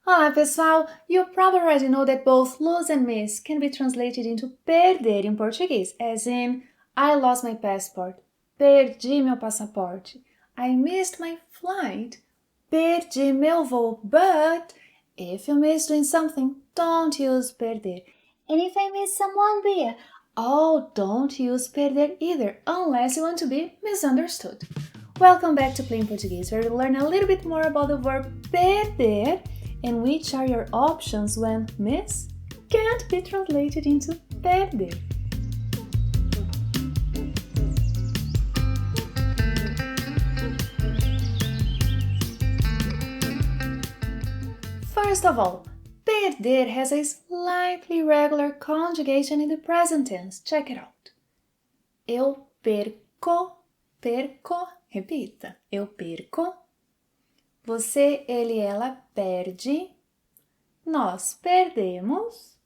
Olá, pessoal! You probably already know that both lose and miss can be translated into perder em português, as in I lost my passport, perdi meu passaporte. I missed my flight, perdi meu voo. But if you miss doing something, don't use perder. And if I miss someone, Bia, oh, don't use perder either, unless you want to be misunderstood. Welcome back to Plain Portuguese, where we learn a little bit more about the verb perder and which are your options when miss can't be translated into perder. First of all, perder has a slightly irregular conjugation in the present tense. Check it out. Eu perco, perco, repita. Eu perco. Você, ele, ela perde. Nós perdemos.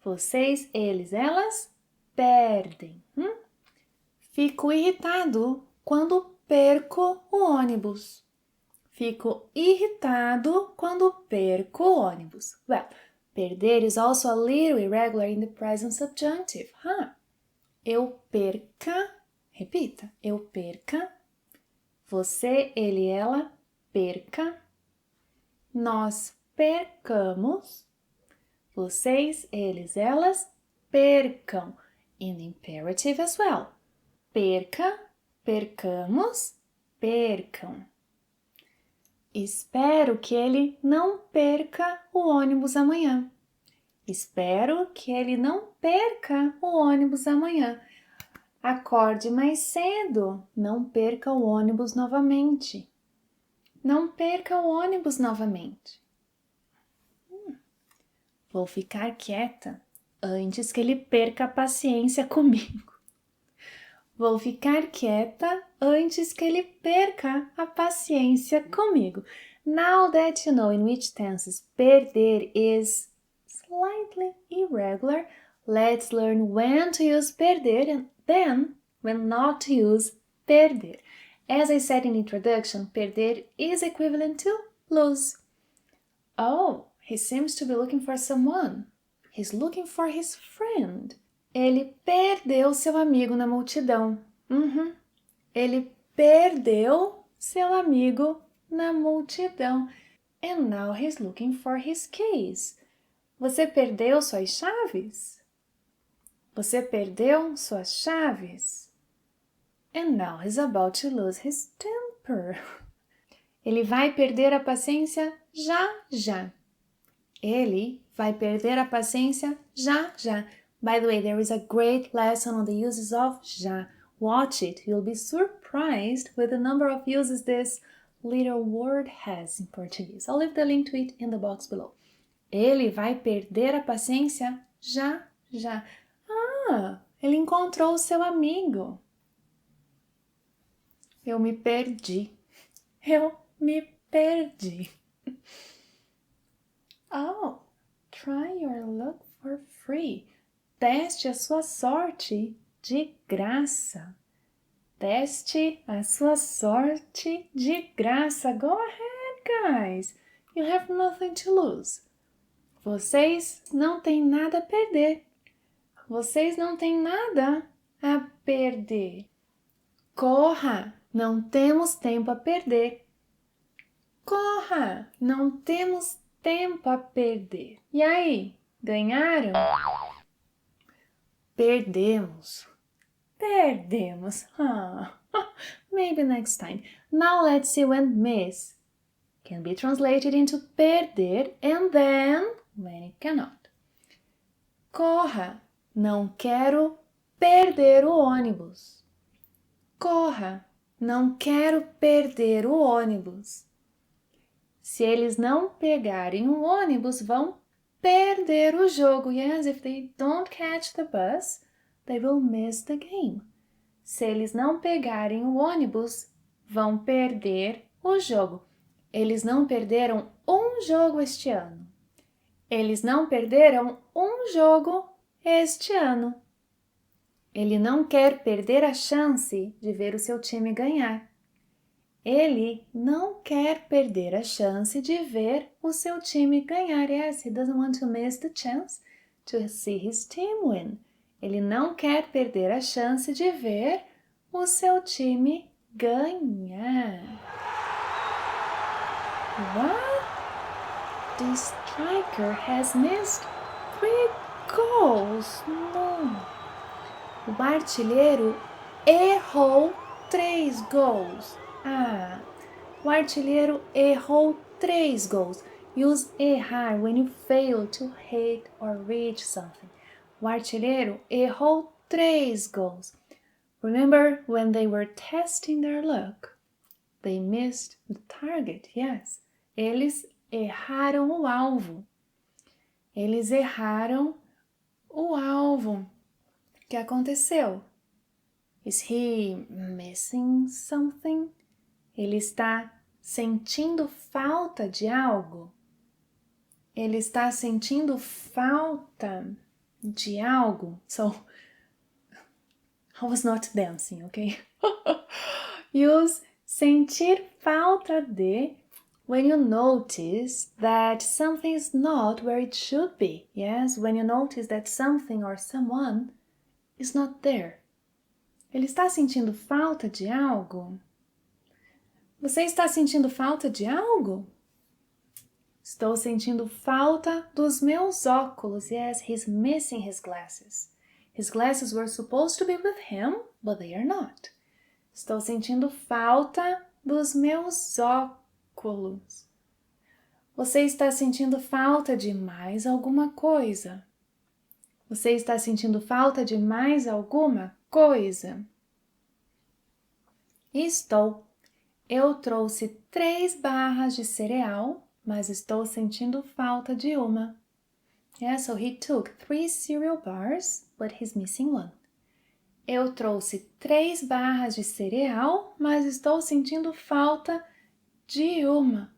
Vocês, eles, elas perdem. Fico irritado quando perco o ônibus. Fico irritado quando perco o ônibus. Well, perder is also a little irregular in the present subjunctive, Eu perca, repita, eu perca. Você, ele, ela perca. Nós percamos. Vocês, eles, elas percam. In the imperative as well. Perca, percamos, percam. Espero que ele não perca o ônibus amanhã. Espero que ele não perca o ônibus amanhã. Acorde mais cedo, não perca o ônibus novamente. Não perca o ônibus novamente. Vou ficar quieta antes que ele perca a paciência comigo. Vou ficar quieta antes que ele perca a paciência comigo. Now that you know in which tenses perder is slightly irregular, let's learn when to use perder and then when not to use perder. As I said in introduction, perder is equivalent to lose. Oh, he seems to be looking for someone. He's looking for his friend. Ele perdeu seu amigo na multidão. Ele perdeu seu amigo na multidão. And now he's looking for his keys. Você perdeu suas chaves? Você perdeu suas chaves? And now he's about to lose his temper. Ele vai perder a paciência já, já. Ele vai perder a paciência já, já. By the way, there is a great lesson on the uses of já. Watch it. You'll be surprised with the number of uses this little word has in Portuguese. I'll leave the link to it in the box below. Ele vai perder a paciência já, já. Ele encontrou o seu amigo. Eu me perdi. Eu me perdi. Oh, try your luck for free. Teste a sua sorte de graça. Teste a sua sorte de graça. Go ahead, guys. You have nothing to lose. Vocês não têm nada a perder. Vocês não têm nada a perder. Corra, não temos tempo a perder. Corra, não temos tempo a perder. E aí, ganharam? Perdemos. Perdemos. Maybe next time. Now let's see when miss can be translated into perder and then when it cannot. Corra, não quero perder o ônibus. Corra, não quero perder o ônibus. Se eles não pegarem o ônibus, vão perder o jogo. Yes, if they don't catch the bus, they will miss the game. Se eles não pegarem o ônibus, vão perder o jogo. Eles não perderam um jogo este ano. Eles não perderam um jogo este ano. Ele não quer perder a chance de ver o seu time ganhar. Ele não quer perder a chance de ver o seu time ganhar. Yes, he doesn't want to miss the chance to see his team win. Ele não quer perder a chance de ver o seu time ganhar. What? The striker has missed 3 goals. No. O artilheiro errou 3 gols. O artilheiro errou 3 gols. Use errar when you fail to hit or reach something. O artilheiro errou 3 gols. Remember when they were testing their luck? They missed the target, yes. Eles erraram o alvo. Eles erraram o alvo. O que aconteceu? Is he missing something? Ele está sentindo falta de algo? Ele está sentindo falta de algo? So, I was not dancing, okay? Use sentir falta de when you notice that something is not where it should be. Yes, when you notice that something or someone is not there. Ele está sentindo falta de algo? Você está sentindo falta de algo? Estou sentindo falta dos meus óculos. Yes, he's missing his glasses. His glasses were supposed to be with him, but they are not. Estou sentindo falta dos meus óculos. Você está sentindo falta de mais alguma coisa? Você está sentindo falta de mais alguma coisa? Estou. Eu trouxe 3 barras de cereal, mas estou sentindo falta de uma. Yeah, so he took 3 cereal bars, but he's missing one. Eu trouxe 3 barras de cereal, mas estou sentindo falta de uma.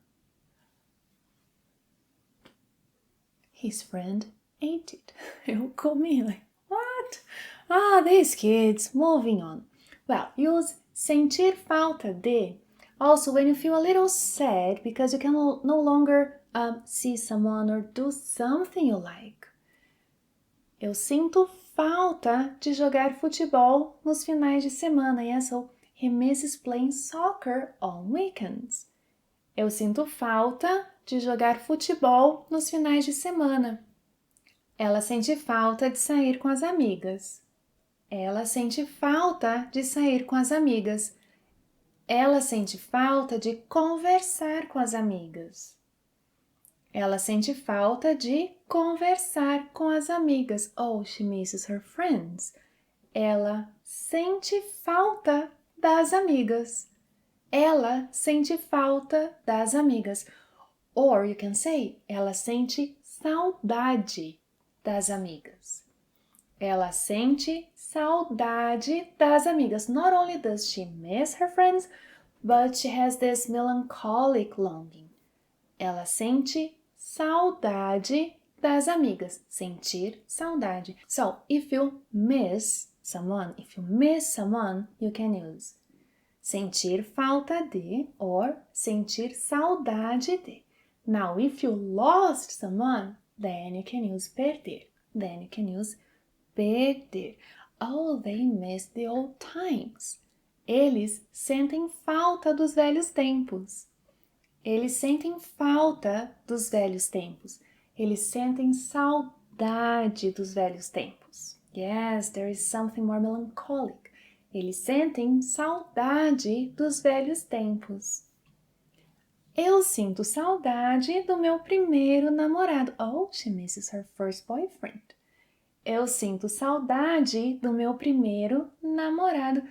His friend ate it. Eu comi, like, what? These kids, moving on. Well, use sentir falta de also when you feel a little sad because you can no longer see someone or do something you like. Eu sinto falta de jogar futebol nos finais de semana. Yes, so he misses playing soccer on weekends. Eu sinto falta de jogar futebol nos finais de semana. Ela sente falta de sair com as amigas. Ela sente falta de sair com as amigas. Ela sente falta de conversar com as amigas. Ela sente falta de conversar com as amigas. Oh, she misses her friends. Ela sente falta das amigas. Ela sente falta das amigas. Or you can say, ela sente saudade das amigas. Ela sente saudade das amigas. Not only does she miss her friends, but she has this melancholic longing. Ela sente saudade das amigas. Sentir saudade. So, if you miss someone, you can use sentir falta de or sentir saudade de. Now, if you lost someone, then you can use perder. Then you can use perder. Oh, they miss the old times. Eles sentem falta dos velhos tempos. Eles sentem falta dos velhos tempos. Eles sentem saudade dos velhos tempos. Yes, there is something more melancholic. Eles sentem saudade dos velhos tempos. Eu sinto saudade do meu primeiro namorado. Oh, she misses her first boyfriend. Eu sinto saudade do meu primeiro namorado.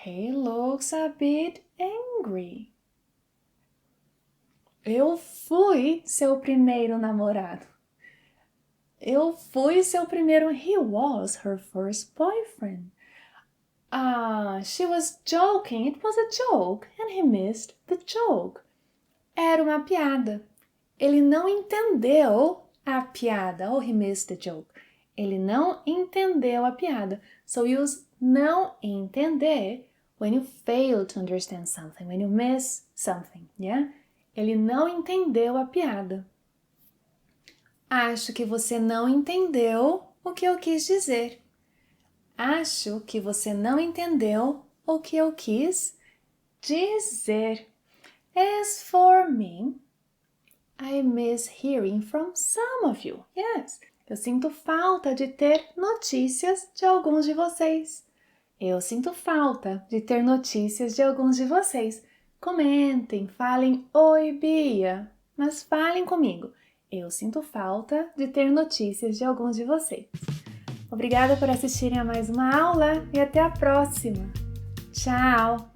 He looks a bit angry. Eu fui seu primeiro namorado. Eu fui seu primeiro. He was her first boyfriend. She was joking. It was a joke, and he missed the joke. Era uma piada. Ele não entendeu a piada. Oh, he missed the joke. Ele não entendeu a piada. So use não entender When you fail to understand something, when you miss something, yeah? Ele não entendeu a piada. Acho que você não entendeu o que eu quis dizer. Acho que você não entendeu o que eu quis dizer. As for me, I miss hearing from some of you. Yes, eu sinto falta de ter notícias de alguns de vocês. Eu sinto falta de ter notícias de alguns de vocês. Comentem, falem oi, Bia, mas falem comigo. Eu sinto falta de ter notícias de alguns de vocês. Obrigada por assistirem a mais uma aula e até a próxima. Tchau!